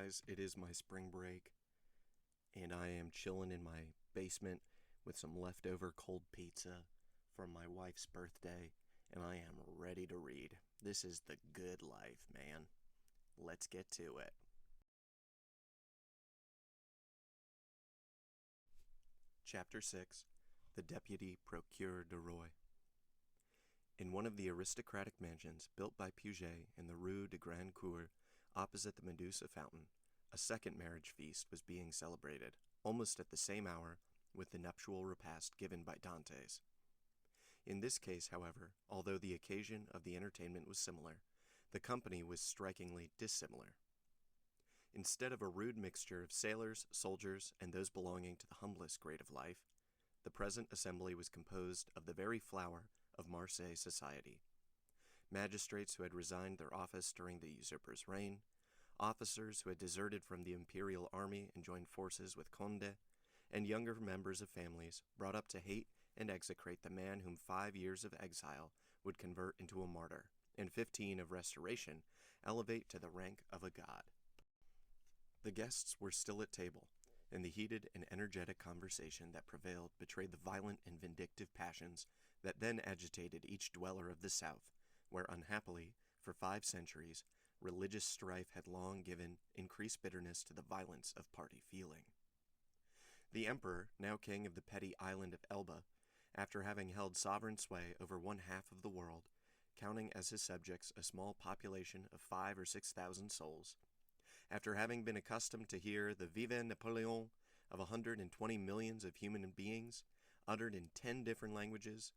guys, it is my spring break, and I am chilling in my basement with some leftover cold pizza from my wife's birthday, and I am ready to read. This is the good life, man. Let's get to it. Chapter 6 The Deputy Procureur du Roi. In one of the aristocratic mansions built by Puget in the Rue de Grande Cour, opposite the Medusa Fountain, a second marriage feast was being celebrated, almost at the same hour with the nuptial repast given by Dante's. In this case, however, although the occasion of the entertainment was similar, the company was strikingly dissimilar. Instead of a rude mixture of sailors, soldiers, and those belonging to the humblest grade of life, the present assembly was composed of the very flower of Marseille society. Magistrates who had resigned their office during the usurper's reign, officers who had deserted from the imperial army and joined forces with Conde, and younger members of families brought up to hate and execrate the man whom 5 years of exile would convert into a martyr, and 15 of restoration elevate to the rank of a god. The guests were still at table, and the heated and energetic conversation that prevailed betrayed the violent and vindictive passions that then agitated each dweller of the South, where unhappily, for 5 centuries, religious strife had long given increased bitterness to the violence of party feeling. The emperor, now king of the petty island of Elba, after having held sovereign sway over 1/2 of the world, counting as his subjects a small population of 5,000 or 6,000 souls, after having been accustomed to hear the Vive Napoleon of 120 millions of human beings, uttered in 10 different languages,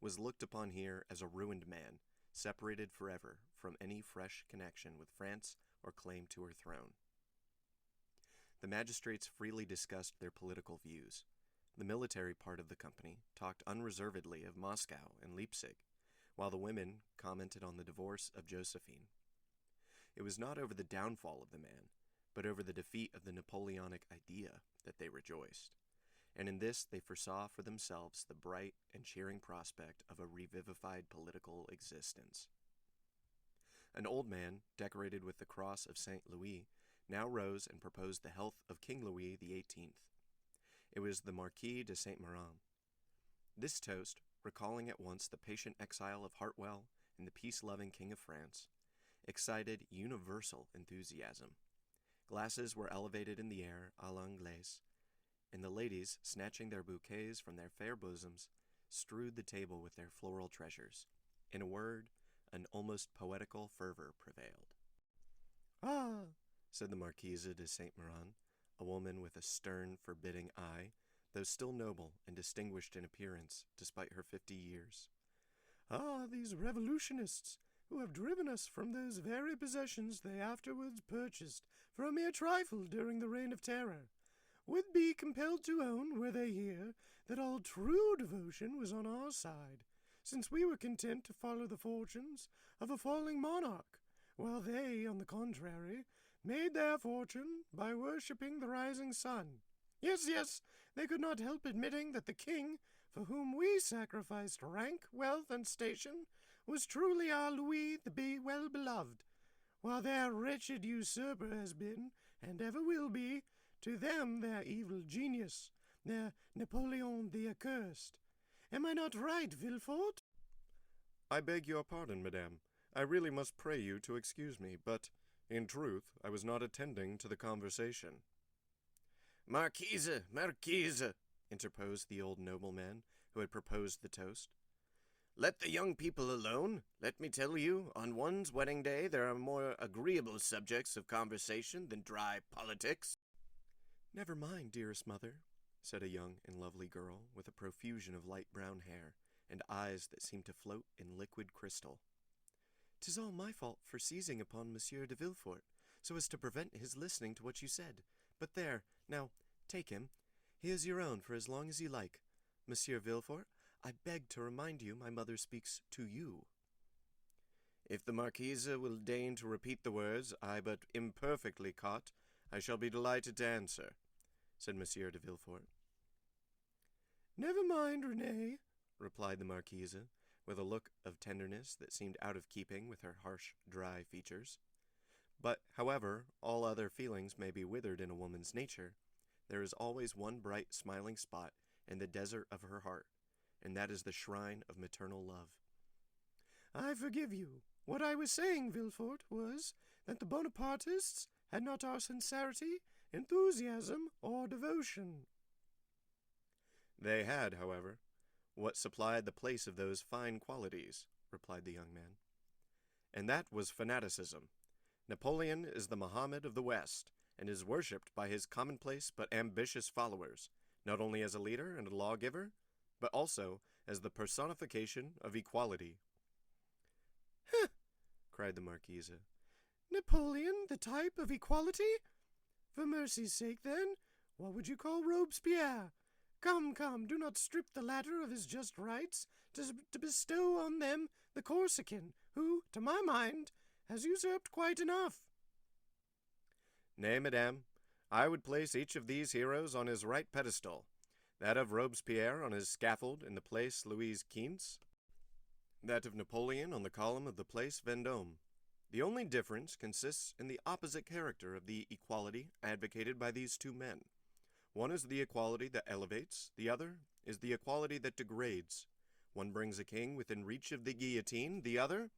was looked upon here as a ruined man, separated forever from any fresh connection with France or claim to her throne. The magistrates freely discussed their political views. The military part of the company talked unreservedly of Moscow and Leipzig, while the women commented on the divorce of Josephine. It was not over the downfall of the man, but over the defeat of the Napoleonic idea that they rejoiced, and in this they foresaw for themselves the bright and cheering prospect of a revivified political existence. An old man, decorated with the cross of St. Louis, now rose and proposed the health of King Louis XVIII. It was the Marquis de Saint-Méran. This toast, recalling at once the patient exile of Hartwell and the peace-loving King of France, excited universal enthusiasm. Glasses were elevated in the air à l'anglaise, and the ladies, snatching their bouquets from their fair bosoms, strewed the table with their floral treasures. In a word, an almost poetical fervor prevailed. "Ah," said the Marquise de Saint-Méran, a woman with a stern, forbidding eye, though still noble and distinguished in appearance despite her 50 years. "Ah, these revolutionists, who have driven us from those very possessions they afterwards purchased for a mere trifle during the Reign of Terror, would be compelled to own, were they here, that all true devotion was on our side, since we were content to follow the fortunes of a falling monarch, while they, on the contrary, made their fortune by worshipping the rising sun. Yes, they could not help admitting that the king, for whom we sacrificed rank, wealth, and station, was truly our Louis the well-beloved, while their wretched usurper has been, and ever will be, to them their evil genius, their Napoleon the accursed. Am I not right, Villefort?" "I beg your pardon, madame. I really must pray you to excuse me, but, in truth, I was not attending to the conversation." Marquise, interposed the old nobleman who had proposed the toast. "Let the young people alone. Let me tell you, on one's wedding day there are more agreeable subjects of conversation than dry politics." "Never mind, dearest mother," said a young and lovely girl with a profusion of light brown hair and eyes that seemed to float in liquid crystal. "'Tis all my fault for seizing upon Monsieur de Villefort, so as to prevent his listening to what you said. But there, now, take him. He is your own for as long as you like. Monsieur Villefort, I beg to remind you my mother speaks to you." "If the Marquise will deign to repeat the words I but imperfectly caught, I shall be delighted to answer," said Monsieur de Villefort. "Never mind, Renée," replied the Marquise, with a look of tenderness that seemed out of keeping with her harsh, dry features. But, however, all other feelings may be withered in a woman's nature, there is always one bright, smiling spot in the desert of her heart, and that is the shrine of maternal love. I forgive you. What I was saying, Villefort, was that the Bonapartists had not our sincerity, enthusiasm, or devotion. They had, however, what supplied the place of those fine qualities, replied the young man. And that was fanaticism. Napoleon is the Mohammed of the West, and is worshipped by his commonplace but ambitious followers, not only as a leader and a lawgiver, but also as the personification of equality. "Huh!" cried the Marquise. "Napoleon, the type of equality? For mercy's sake, then, what would you call Robespierre? Come, do not strip the latter of his just rights to bestow on them the Corsican, who, to my mind, has usurped quite enough." Nay, madame, I would place each of these heroes on his right pedestal, that of Robespierre on his scaffold in the Place Louis Quinze, that of Napoleon on the column of the Place Vendôme. The only difference consists in the opposite character of the equality advocated by these two men. One is the equality that elevates, the other is the equality that degrades. One brings a king within reach of the guillotine, the other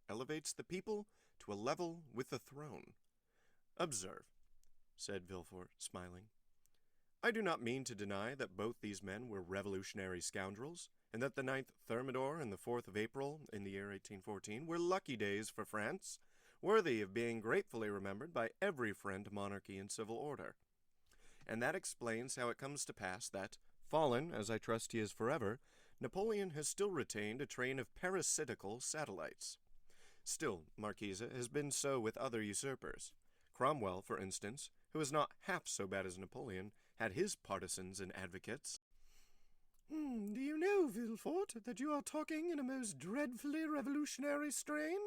elevates the people to a level with the throne. Observe, said Villefort, smiling. I do not mean to deny that both these men were revolutionary scoundrels, and that the 9th Thermidor and the 4th of April in the year 1814 were lucky days for France, worthy of being gratefully remembered by every friend to monarchy and civil order. And that explains how it comes to pass that, fallen, as I trust he is forever, Napoleon has still retained a train of parasitical satellites. Still, Marquise, has been so with other usurpers. Cromwell, for instance, who is not half so bad as Napoleon, had his partisans and advocates. Do you know, Villefort, that you are talking in a most dreadfully revolutionary strain?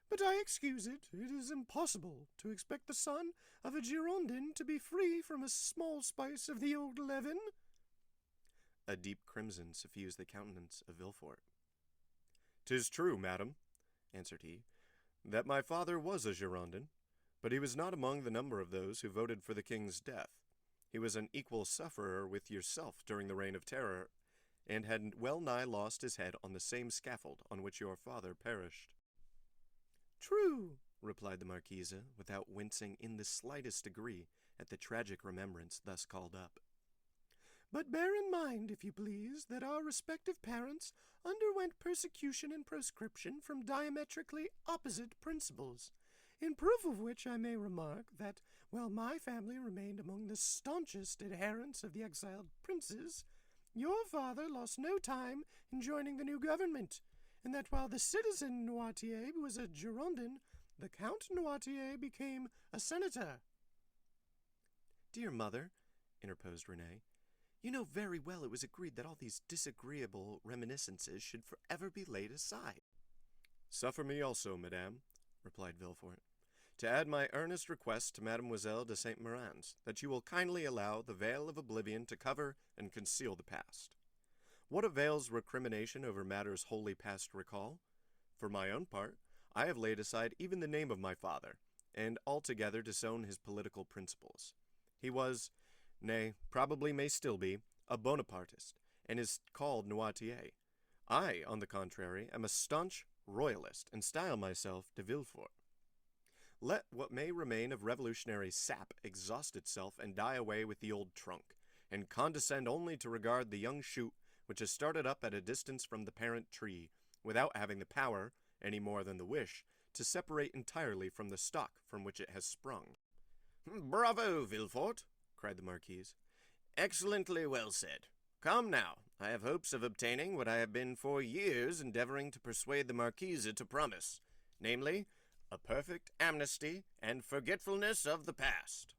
But I excuse it. It is impossible to expect the son of a Girondin to be free from a small spice of the old leaven. A deep crimson suffused the countenance of Villefort. "'Tis true, madam," answered he, "that my father was a Girondin, but he was not among the number of those who voted for the king's death. He was an equal sufferer with yourself during the Reign of Terror, and had well nigh lost his head on the same scaffold on which your father perished." "True," replied the Marquise, without wincing in the slightest degree at the tragic remembrance thus called up. "but bear in mind, if you please, that our respective parents underwent persecution and proscription from diametrically opposite principles, in proof of which I may remark that, while my family remained among the staunchest adherents of the exiled princes, your father lost no time in joining the new government, and that while the citizen Noirtier was a Girondin, the Count Noirtier became a senator." "Dear mother," interposed Renée, "you know very well it was agreed that all these disagreeable reminiscences should forever be laid aside." "Suffer me also, madame," replied Villefort, "to add my earnest request to Mademoiselle de Saint Méran's, that you will kindly allow the veil of oblivion to cover and conceal the past. What avails recrimination over matters wholly past recall? For my own part, I have laid aside even the name of my father, and altogether disown his political principles. He was, nay, probably may still be, a Bonapartist, and is called Noirtier. I, on the contrary, am a staunch royalist, and style myself de Villefort. Let what may remain of revolutionary sap exhaust itself and die away with the old trunk, and condescend only to regard the young shoot which has started up at a distance from the parent tree, without having the power, any more than the wish, to separate entirely from the stock from which it has sprung." "Bravo, Villefort!" cried the Marquise. "Excellently well said. Come now, I have hopes of obtaining what I have been for years endeavoring to persuade the Marquise to promise, namely, a perfect amnesty and forgetfulness of the past."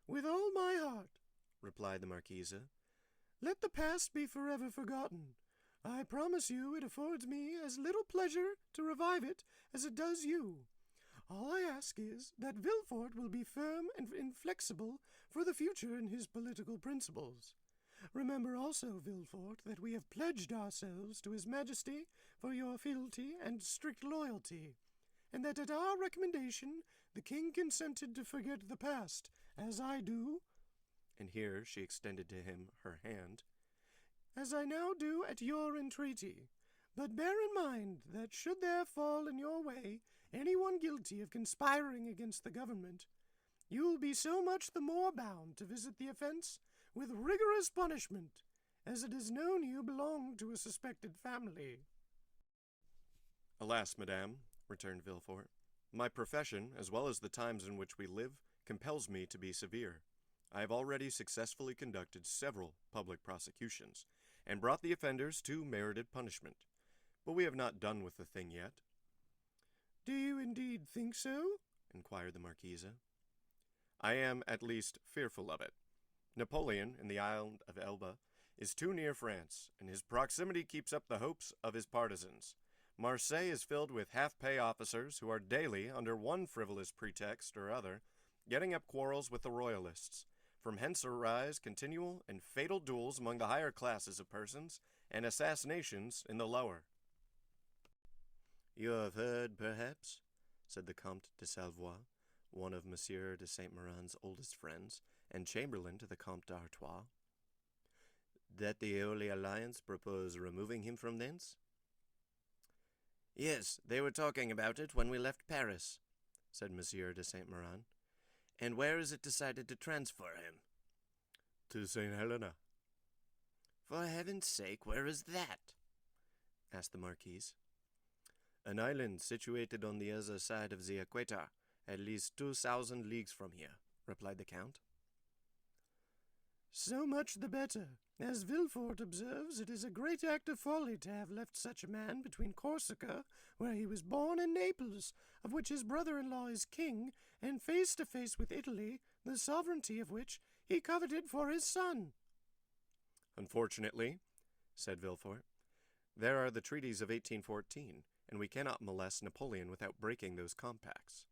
"With all my heart," replied the Marquise. "Let the past be forever forgotten. I promise you it affords me as little pleasure to revive it as it does you. All I ask is that Villefort will be firm and inflexible for the future in his political principles. Remember also, Villefort, that we have pledged ourselves to His Majesty for your fealty and strict loyalty, and that at our recommendation the king consented to forget the past, as I do, and here she extended to him her hand, as I now do at your entreaty. But bear in mind that should there fall in your way anyone guilty of conspiring against the government, you will be so much the more bound to visit the offense with rigorous punishment, as it is known you belong to a suspected family. Alas, madame, returned Villefort, my profession, as well as the times in which we live, compels me to be severe. I have already successfully conducted several public prosecutions, and brought the offenders to merited punishment. But we have not done with the thing yet. Do you indeed think so? Inquired the Marquise. I am, at least, fearful of it. Napoleon, in the island of Elba, is too near France, and his proximity keeps up the hopes of his partisans. Marseille is filled with half-pay officers who are daily, under one frivolous pretext or other, getting up quarrels with the royalists. From hence arise continual and fatal duels among the higher classes of persons, and assassinations in the lower. You have heard, perhaps, said the Comte de Salvois, one of Monsieur de Saint-Méran's oldest friends, and chamberlain to the Comte d'Artois, that the Holy Alliance propose removing him from thence? Yes, they were talking about it when we left Paris, said Monsieur de Saint-Méran. And where is it decided to transfer him? To St. Helena. For heaven's sake, where is that? Asked the Marquise. An island situated on the other side of the equator, at least 2,000 leagues from here, replied the Count. So much the better. As Villefort observes, it is a great act of folly to have left such a man between Corsica, where he was born, and Naples, of which his brother-in-law is king, and face to face with Italy, the sovereignty of which he coveted for his son. Unfortunately, said Villefort, there are the treaties of 1814, and we cannot molest Napoleon without breaking those compacts.